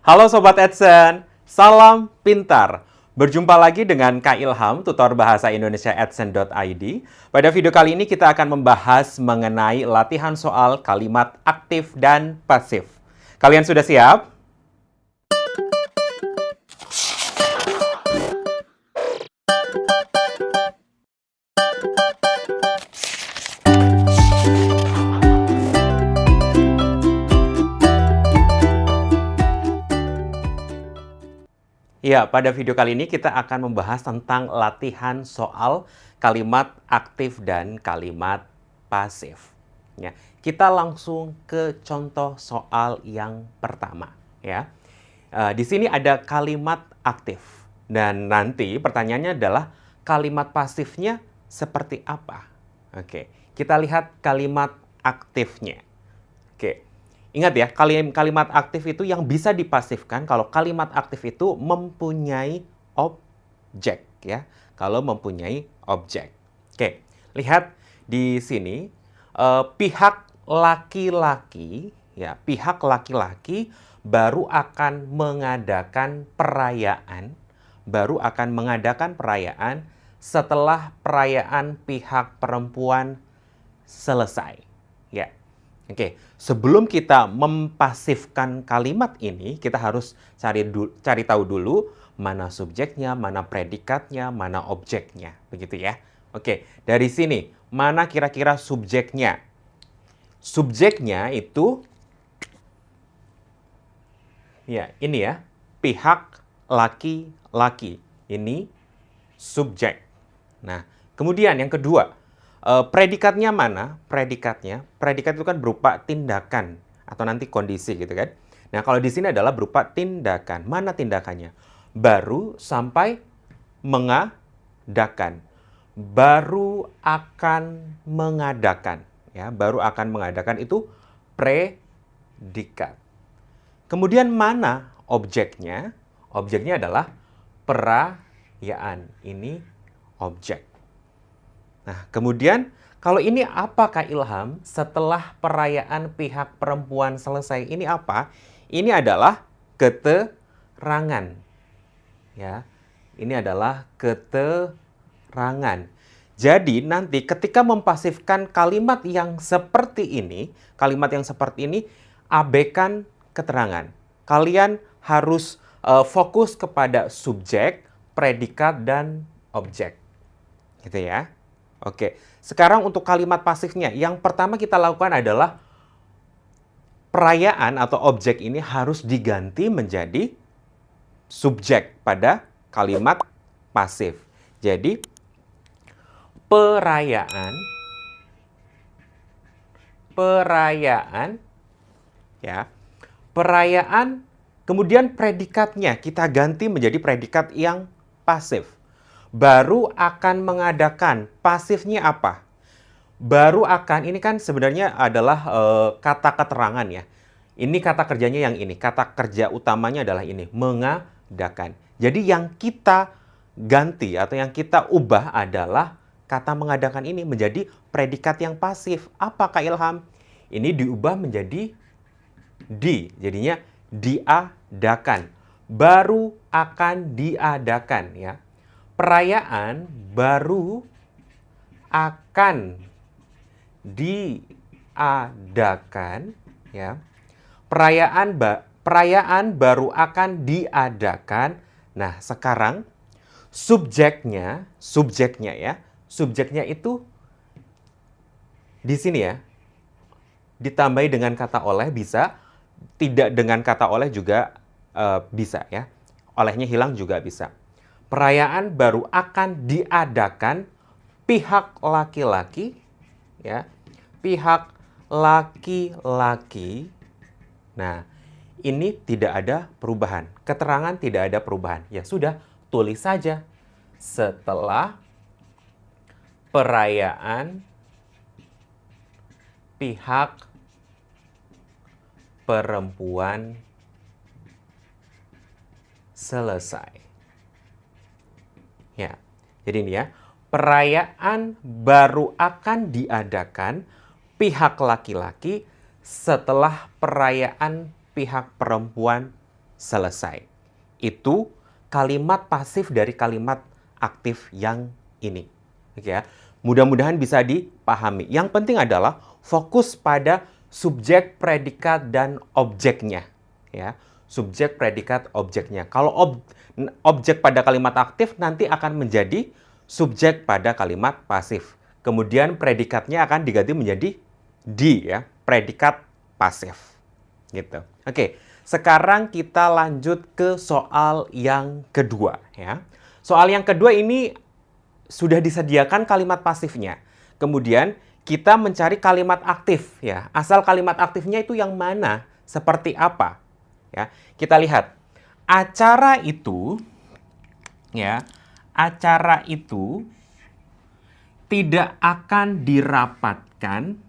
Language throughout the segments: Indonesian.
Halo Sobat Adsen, salam pintar. Berjumpa lagi dengan Kak Ilham, tutor bahasa Indonesia adsen.id. Pada video kali ini kita akan membahas mengenai latihan soal kalimat aktif dan pasif. Kalian sudah siap? Ya, pada video kali ini kita akan membahas tentang latihan soal kalimat aktif dan kalimat pasif. Ya, kita langsung ke contoh soal yang pertama. Ya, di sini ada kalimat aktif dan nanti pertanyaannya adalah kalimat pasifnya seperti apa. Oke, kita lihat kalimat aktifnya. Oke. Ingat ya, kalimat aktif itu yang bisa dipasifkan kalau kalimat aktif itu mempunyai objek ya. Kalau mempunyai objek. Oke, lihat di sini pihak laki-laki ya, pihak laki-laki baru akan mengadakan perayaan setelah perayaan pihak perempuan selesai. Ya. Oke, sebelum kita mempasifkan kalimat ini, kita harus cari tahu dulu mana subjeknya, mana predikatnya, mana objeknya, begitu ya. Oke, dari sini mana kira-kira subjeknya? Subjeknya itu ya, ini ya, pihak laki-laki. Ini subjek. Nah, kemudian yang kedua, predikatnya mana? Predikat itu kan berupa tindakan atau nanti kondisi gitu kan. Nah, kalau di sini adalah berupa tindakan. Mana tindakannya? Baru sampai mengadakan. Baru akan mengadakan. Ya, baru akan mengadakan itu predikat. Kemudian mana objeknya? Objeknya adalah perayaan. Ini objek. Nah, kemudian kalau ini apa Kak Ilham? Setelah perayaan pihak perempuan selesai, ini apa? Ini adalah keterangan. Ya. Ini adalah keterangan. Jadi nanti ketika mempasifkan kalimat yang seperti ini, abaikan keterangan. Kalian harus fokus kepada subjek, predikat, dan objek. Gitu ya. Oke, sekarang untuk kalimat pasifnya, yang pertama kita lakukan adalah perayaan atau objek ini harus diganti menjadi subjek pada kalimat pasif. Jadi, perayaan, ya, perayaan, kemudian predikatnya kita ganti menjadi predikat yang pasif. Baru akan mengadakan. Pasifnya apa? Baru akan, ini kan sebenarnya adalah kata keterangan ya. Ini kata kerjanya yang ini. Kata kerja utamanya adalah ini, mengadakan. Jadi yang kita ganti atau yang kita ubah adalah kata mengadakan ini menjadi predikat yang pasif. Apa Kak Ilham? Ini diubah menjadi jadinya diadakan. Baru akan diadakan ya. Perayaan baru akan diadakan ya. Perayaan baru akan diadakan. Nah, sekarang subjeknya ya. Subjeknya itu di sini ya. Ditambahi dengan kata oleh bisa, tidak dengan kata oleh juga bisa ya. Olehnya hilang juga bisa. Perayaan baru akan diadakan pihak laki-laki ya. Pihak laki-laki. Nah, ini tidak ada perubahan. Keterangan tidak ada perubahan. Ya sudah, tulis saja setelah perayaan pihak perempuan selesai. Ya, jadi ini ya, perayaan baru akan diadakan pihak laki-laki setelah perayaan pihak perempuan selesai. Itu kalimat pasif dari kalimat aktif yang ini. Oke ya. Mudah-mudahan bisa dipahami. Yang penting adalah fokus pada subjek, predikat, dan objeknya. Ya, subjek, predikat, objeknya. Kalau objek pada kalimat aktif nanti akan menjadi subjek pada kalimat pasif. Kemudian predikatnya akan diganti menjadi di, ya, predikat pasif. Gitu. Oke, sekarang kita lanjut ke soal yang kedua, ya. Soal yang kedua ini sudah disediakan kalimat pasifnya. Kemudian kita mencari kalimat aktif, ya. Asal kalimat aktifnya itu yang mana, seperti apa? Ya, kita lihat. Acara itu, ya, acara itu tidak akan dirapatkan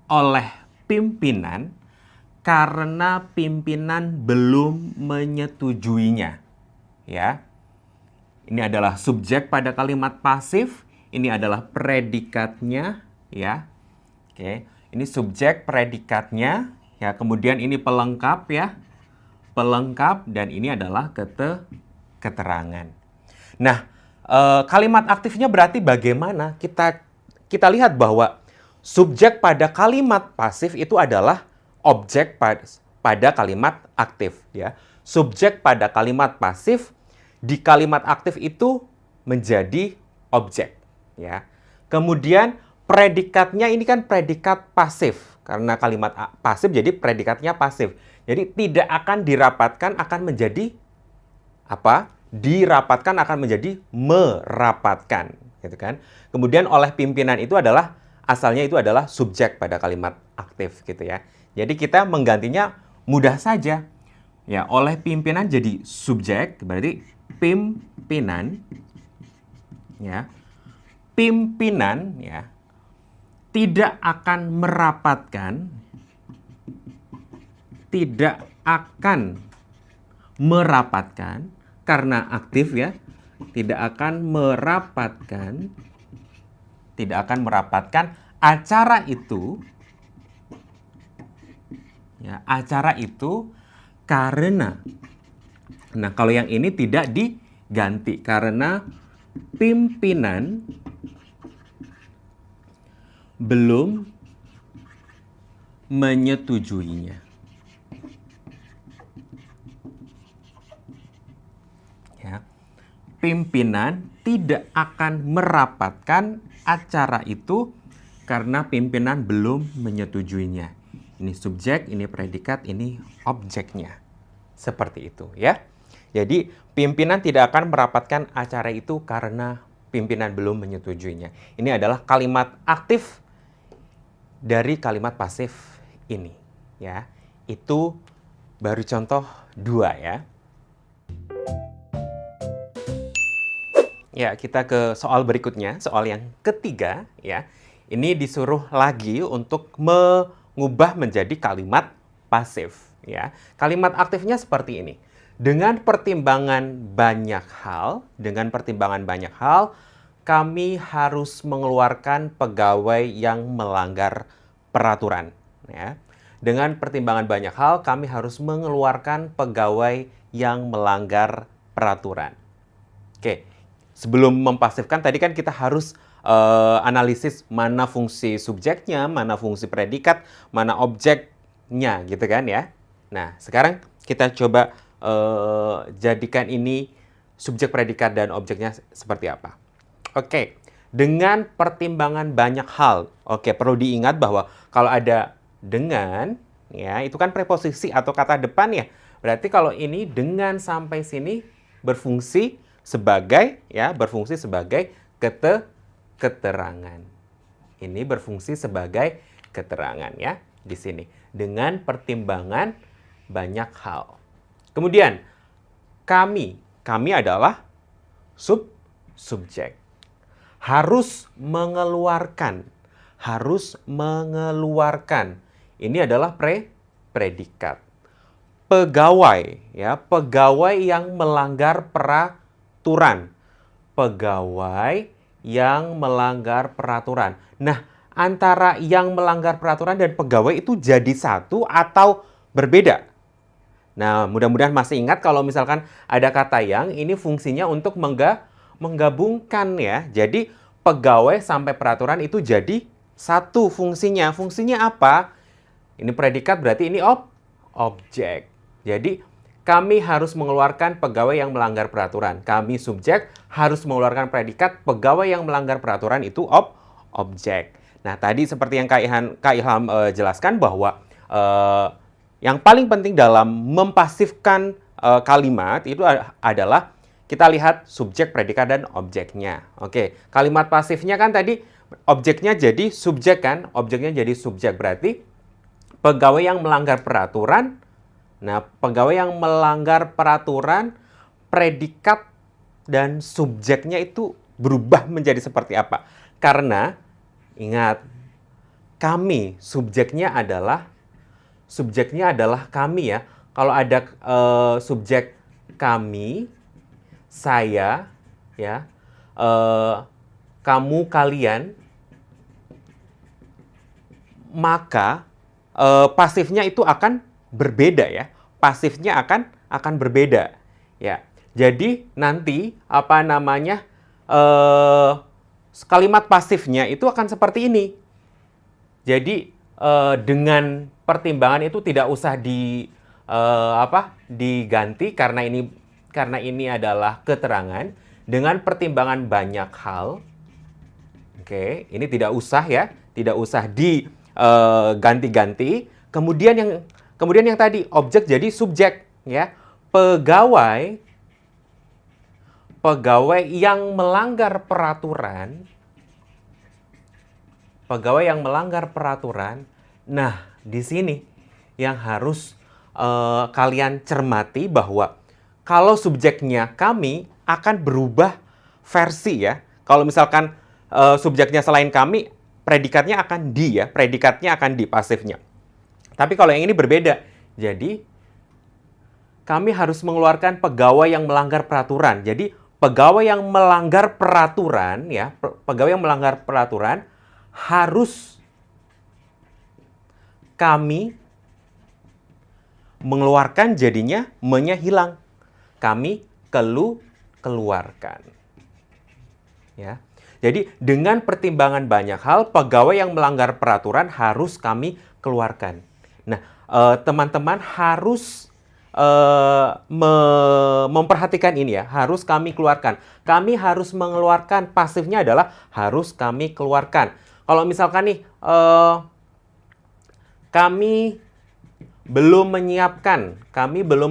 oleh pimpinan karena pimpinan belum menyetujuinya. Ya. Ini adalah subjek pada kalimat pasif, ini adalah predikatnya, ya. Oke, ini subjek predikatnya, ya. Kemudian ini pelengkap, ya. Pelengkap, dan ini adalah keterangan. Nah, kalimat aktifnya berarti bagaimana? Kita lihat bahwa subjek pada kalimat pasif itu adalah objek pada kalimat aktif, ya. Subjek pada kalimat pasif di kalimat aktif itu menjadi objek, ya. Kemudian predikatnya ini kan predikat pasif, karena kalimat pasif jadi predikatnya pasif. Jadi tidak akan dirapatkan, akan menjadi apa? Dirapatkan akan menjadi merapatkan, gitu kan. Kemudian oleh pimpinan itu adalah asalnya itu adalah subjek pada kalimat aktif, gitu ya. Jadi kita menggantinya mudah saja. Ya, oleh pimpinan jadi subjek, berarti pimpinan, ya. Pimpinan, ya, tidak akan merapatkan, tidak akan merapatkan karena aktif, ya. Tidak akan merapatkan, tidak akan merapatkan acara itu, ya, acara itu karena. Nah, kalau yang ini tidak diganti karena pimpinan belum menyetujuinya. Ya. Pimpinan tidak akan merapatkan acara itu karena pimpinan belum menyetujuinya. Ini subjek, ini predikat, ini objeknya. Seperti itu, ya. Jadi, pimpinan tidak akan merapatkan acara itu karena pimpinan belum menyetujuinya. Ini adalah kalimat aktif dari kalimat pasif ini, ya. Itu baru contoh 2, ya. Ya, kita ke soal berikutnya, soal yang ketiga, ya. Ini disuruh lagi untuk mengubah menjadi kalimat pasif, ya. Kalimat aktifnya seperti ini. Dengan pertimbangan banyak hal, kami harus mengeluarkan pegawai yang melanggar peraturan. Ya. Dengan pertimbangan banyak hal, kami harus mengeluarkan pegawai yang melanggar peraturan. Oke, sebelum mempasifkan tadi kan kita harus analisis mana fungsi subjeknya, mana fungsi predikat, mana objeknya, gitu kan ya. Nah, sekarang kita coba jadikan ini subjek, predikat, dan objeknya seperti apa. Oke, dengan pertimbangan banyak hal. Oke, perlu diingat bahwa kalau ada dengan, ya itu kan preposisi atau kata depan ya. Berarti kalau ini dengan sampai sini berfungsi sebagai, ya, berfungsi sebagai keterangan. Ini berfungsi sebagai keterangan, ya, di sini. Dengan pertimbangan banyak hal. Kemudian, kami adalah subjek. Harus mengeluarkan. Ini adalah predikat. Pegawai, ya, pegawai yang melanggar peraturan. Pegawai yang melanggar peraturan. Nah, antara yang melanggar peraturan dan pegawai itu jadi satu atau berbeda? Nah, mudah-mudahan masih ingat kalau misalkan ada kata yang ini fungsinya untuk menggabungkan ya. Jadi, pegawai sampai peraturan itu jadi satu fungsinya. Fungsinya apa? Ini predikat berarti ini objek. Jadi, kami harus mengeluarkan pegawai yang melanggar peraturan. Kami subjek harus mengeluarkan predikat pegawai yang melanggar peraturan itu objek. Nah, tadi seperti yang Kak Ilham jelaskan bahwa yang paling penting dalam mempasifkan kalimat itu adalah kita lihat subjek, predikat, dan objeknya. Oke, kalimat pasifnya kan tadi objeknya jadi subjek kan? Objeknya jadi subjek, berarti pegawai yang melanggar peraturan. Nah, pegawai yang melanggar peraturan, predikat dan subjeknya itu berubah menjadi seperti apa? Karena, ingat, kami, subjeknya adalah kami ya. Kalau ada subjek kami, saya, ya, kamu, kalian, maka pasifnya itu akan berbeda ya. Pasifnya akan berbeda ya. Jadi nanti apa namanya kalimat pasifnya itu akan seperti ini. Jadi dengan pertimbangan itu tidak usah diganti karena ini adalah keterangan dengan pertimbangan banyak hal. Oke, ini tidak usah ya, tidak usah diganti-ganti. Kemudian yang tadi objek jadi subjek ya. Pegawai yang melanggar peraturan. Pegawai yang melanggar peraturan. Nah, di sini yang harus kalian cermati bahwa kalau subjeknya kami akan berubah versi ya. Kalau misalkan subjeknya selain kami, predikatnya akan di ya. Predikatnya akan di pasifnya. Tapi kalau yang ini berbeda. Jadi, kami harus mengeluarkan pegawai yang melanggar peraturan. Jadi, pegawai yang melanggar peraturan ya, pegawai yang melanggar peraturan harus kami mengeluarkan, jadinya me-nya hilang. Kami keluarkan. Ya. Jadi dengan pertimbangan banyak hal, pegawai yang melanggar peraturan harus kami keluarkan. Nah, teman-teman harus memperhatikan ini ya, harus kami keluarkan. Kami harus mengeluarkan, pasifnya adalah harus kami keluarkan. Kalau misalkan nih, kami belum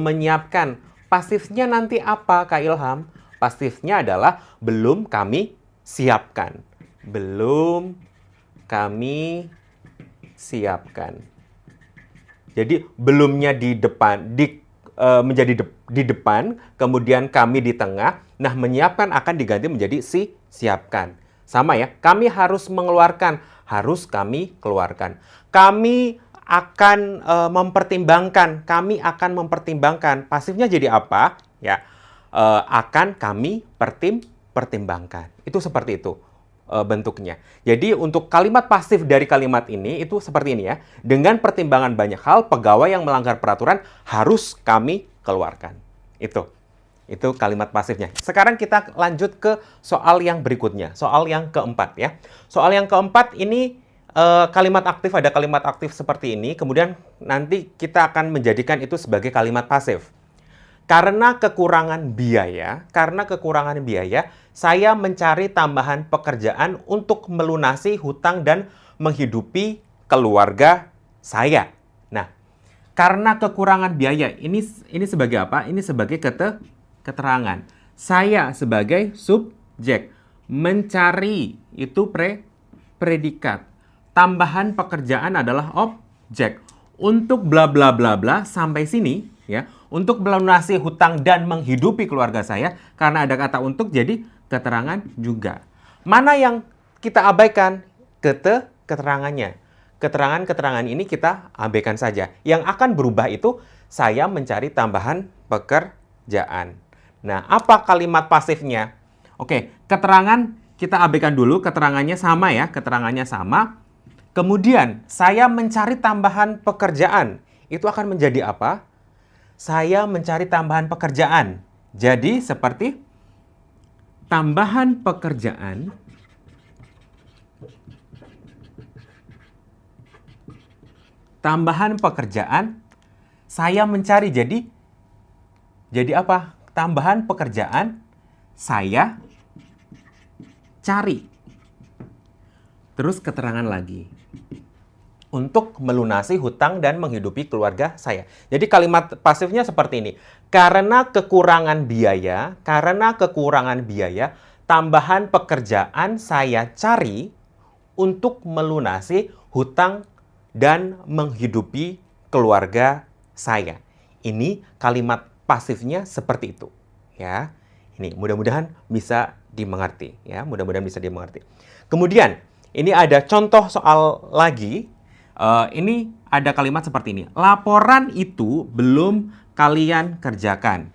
menyiapkan, pasifnya nanti apa Kak Ilham? Pasifnya adalah belum kami siapkan. Belum kami siapkan. Jadi belumnya di depan, menjadi di depan, kemudian kami di tengah. Nah, menyiapkan akan diganti menjadi siapkan. Sama ya, kami harus mengeluarkan, harus kami keluarkan. Kami akan mempertimbangkan. Pasifnya jadi apa? Ya, akan kami pertimbangkan. Itu seperti itu bentuknya. Jadi untuk kalimat pasif dari kalimat ini itu seperti ini ya. Dengan pertimbangan banyak hal, pegawai yang melanggar peraturan harus kami keluarkan. Itu kalimat pasifnya. Sekarang kita lanjut ke soal yang berikutnya. Soal yang keempat ya. Soal yang keempat ini kalimat aktif, ada kalimat aktif seperti ini. Kemudian nanti kita akan menjadikan itu sebagai kalimat pasif. Karena kekurangan biaya, saya mencari tambahan pekerjaan untuk melunasi hutang dan menghidupi keluarga saya. Nah, karena kekurangan biaya, ini sebagai apa? Ini sebagai keterangan. Saya sebagai subjek. Mencari itu predikat. Tambahan pekerjaan adalah objek. Untuk bla bla bla bla sampai sini ya. Untuk melunasi hutang dan menghidupi keluarga saya, karena ada kata untuk, jadi keterangan juga. Mana yang kita abaikan? Keterangannya. Keterangan ini kita abaikan saja. Yang akan berubah itu, saya mencari tambahan pekerjaan. Nah, apa kalimat pasifnya? Oke, keterangan kita abaikan dulu, keterangannya sama ya, keterangannya sama. Kemudian, saya mencari tambahan pekerjaan. Itu akan menjadi apa? saya mencari tambahan pekerjaan. Jadi seperti tambahan pekerjaan saya mencari. Jadi apa? Tambahan pekerjaan saya cari. Terus keterangan lagi. Untuk melunasi hutang dan menghidupi keluarga saya. Jadi kalimat pasifnya seperti ini. Karena kekurangan biaya, tambahan pekerjaan saya cari untuk melunasi hutang dan menghidupi keluarga saya. Ini kalimat pasifnya seperti itu, ya. Ini mudah-mudahan bisa dimengerti, ya. Mudah-mudahan bisa dimengerti. Kemudian ini ada contoh soal lagi. Ini ada kalimat seperti ini. Laporan itu belum kalian kerjakan.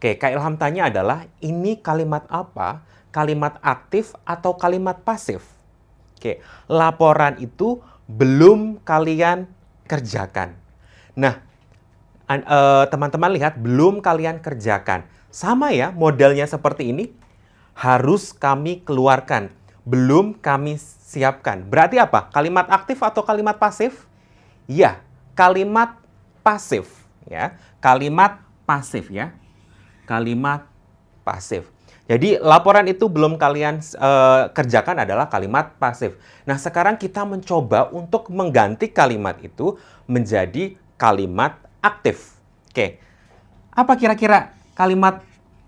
Oke, Kak Ilham tanya adalah ini kalimat apa? Kalimat aktif atau kalimat pasif? Oke, laporan itu belum kalian kerjakan. Nah, teman-teman lihat belum kalian kerjakan. Sama ya, modelnya seperti ini. Harus kami keluarkan. Belum kami siapkan. Berarti apa? Kalimat aktif atau kalimat pasif? Ya, kalimat pasif. Ya, kalimat pasif ya. Kalimat pasif. Jadi laporan itu belum kalian kerjakan adalah kalimat pasif. Nah, sekarang kita mencoba untuk mengganti kalimat itu menjadi kalimat aktif. Oke, apa kira-kira kalimat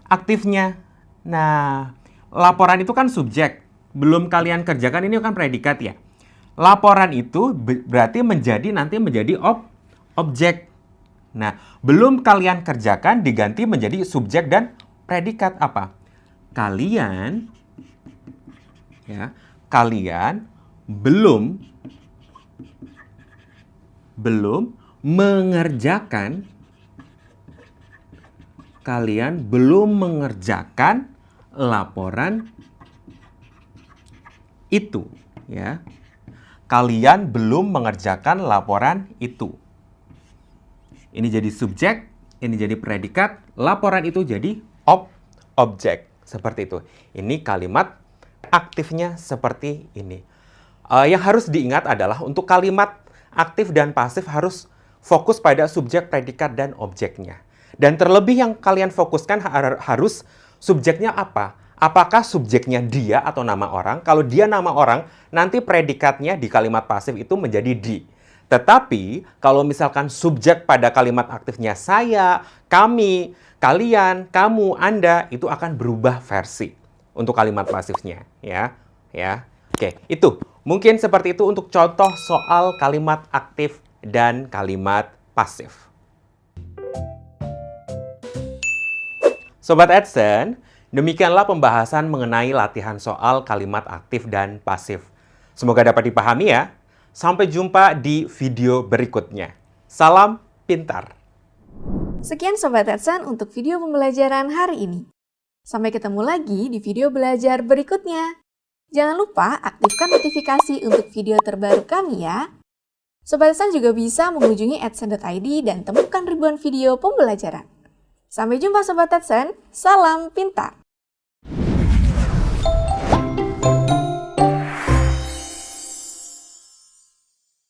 aktifnya? Nah, laporan itu kan subjek. Belum kalian kerjakan ini kan predikat ya. Laporan itu berarti nanti menjadi objek. Nah, belum kalian kerjakan diganti menjadi subjek dan predikat apa? Kalian belum mengerjakan laporan itu, ya. Kalian belum mengerjakan laporan itu. Ini jadi subjek, ini jadi predikat, laporan itu jadi objek. Seperti itu. Ini kalimat aktifnya seperti ini. Yang harus diingat adalah untuk kalimat aktif dan pasif harus fokus pada subjek, predikat, dan objeknya. Dan terlebih yang kalian fokuskan harus subjeknya apa? Apakah subjeknya dia atau nama orang? Kalau dia nama orang, nanti predikatnya di kalimat pasif itu menjadi di. Tetapi, kalau misalkan subjek pada kalimat aktifnya saya, kami, kalian, kamu, Anda, itu akan berubah versi untuk kalimat pasifnya. Ya. Oke, itu. Mungkin seperti itu untuk contoh soal kalimat aktif dan kalimat pasif. Sobat Adsen, demikianlah pembahasan mengenai latihan soal kalimat aktif dan pasif. Semoga dapat dipahami ya. Sampai jumpa di video berikutnya. Salam pintar. Sekian Sobat Adsen untuk video pembelajaran hari ini. Sampai ketemu lagi di video belajar berikutnya. Jangan lupa aktifkan notifikasi untuk video terbaru kami ya. Sobat Adsen juga bisa mengunjungi adsen.id dan temukan ribuan video pembelajaran. Sampai jumpa Sobat Adsen, salam pintar!